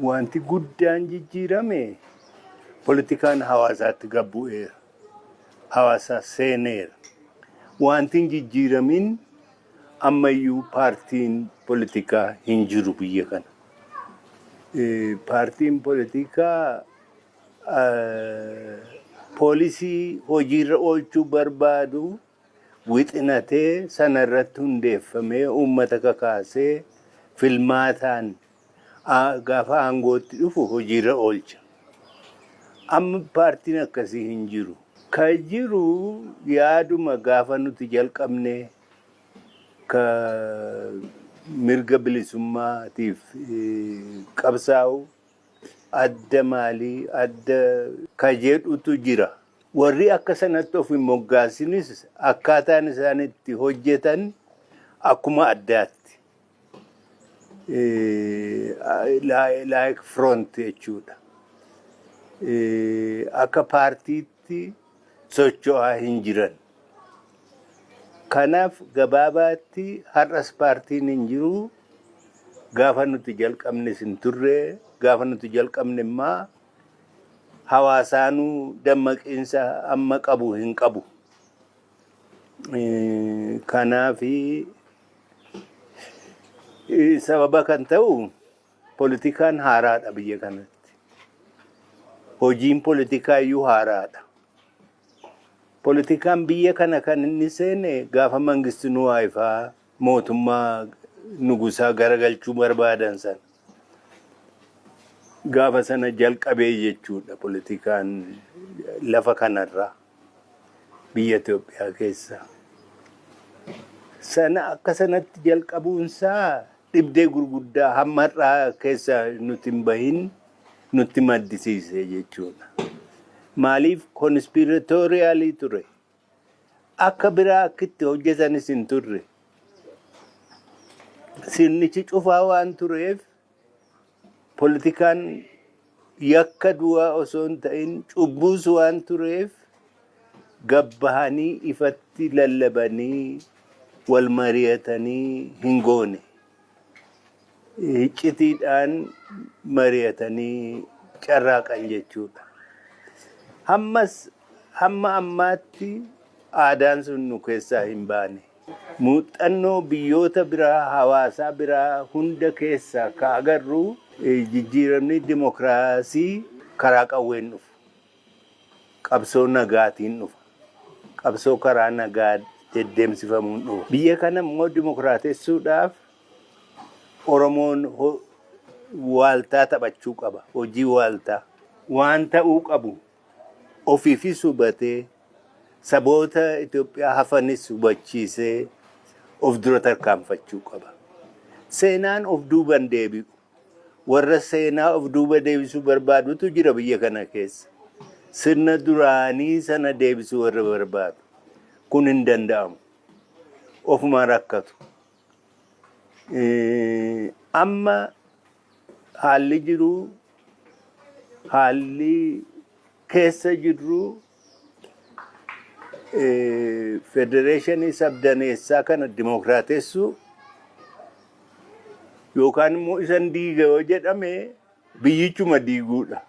wanti guddaan jijjiirame politikaan hawaasaatti gabbu'eera. Hawaasa seeneera. Wanti jijjiiramin ammayyuu paartiin politikaa hin jiru biyya kana. Paartiin politikaa poolisii hojiirra oolchuu barbaadu wixinatee sanarratti hundeeffamee uummata kakaasee filmaataan gaafa aangootti dhufu hojiirra oolcha. Amma paartiin akkasii hin jiru. Kan jiru yaaduma gaafa nuti jalqabne ka mirga bilisummaatiif qabsaa'u adda maalii adda ka jedhutu jira. Warri akka sanatti of hin moggaasinis akkaataan isaan itti hojjetan akkuma addaatti. Like front jechuudha. Akka paartiitti socho'aa hin jiran. Kanaaf gabaabaatti har'as paartiin hin jiru. Gaafa nuti jalqabnes hin turre. Gaafa nuti jalqabne immoo hawaasaanuu dammaqiinsa amma qabu hin qabu. Kanaaf sababa kan ta'u politikaan haaraadha biyya kanatti. Hojiin politikaa iyyuu haaraadha. Politikaan biyya kana kan inni seene gaafa mangisti nuwaayifaa mootummaa nugusaa garagalchuu barbaadan sana. Gaafa sana jalqabee jechuudha politikaan lafa kanarraa biyya Itoophiyaa keessa. Sana akka sanatti jalqabuunsaa dhibdee gurguddaa hammarraa keessa nuti hin bahin nutti maddisiise jechuudha. Maaliif konspiraatooriyaalii ture. Akka biraa akkitti hojjetanis hin turre. Sirnichi cufaa waan tureef politikaan yakka du'aa osoo hin ta'in cubbuus waan tureef gabbahanii ifatti lallabanii wal mari'atanii hin goone. Iccitiidhaan mari'atanii carraaqan jechuudha. Hamma ammaatti aadaan sun nu keessaa hin baane. Muuxannoo biyyoota biraa hawaasaa biraa hunda keessaa ka agarru jijjiiramni dimokiraasii karaa qawween dhufu. Qabsoo nagaatiin dhufa. Qabsoo karaa nagaa deddeemsifamuun dhufa. Biyya kana immoo dimokiraatessuudhaaf Oromoon waaltaa taphachuu qaba. Hojii waaltaa. Waan ta'uu qabu ofiifis hubatee saboota Itoophiyaa hafanis hubachiisee of dura tarkaanfachuu qaba. Seenaan of duuban deebi'u. Warra seenaa of duuba deebisuu barbaadutu jira biyya kana keessa. Sirna duraanii sana deebisuu warra barbaadu. Kun hin danda'amu. Ofuma rakkatu. Amma haalli jiru haalli keessa jirru federeeshinii sabdaneessaa kana dimokiraatessuu yookaan immoo isan diiga yoo jedhame biyyichuma diiguudha.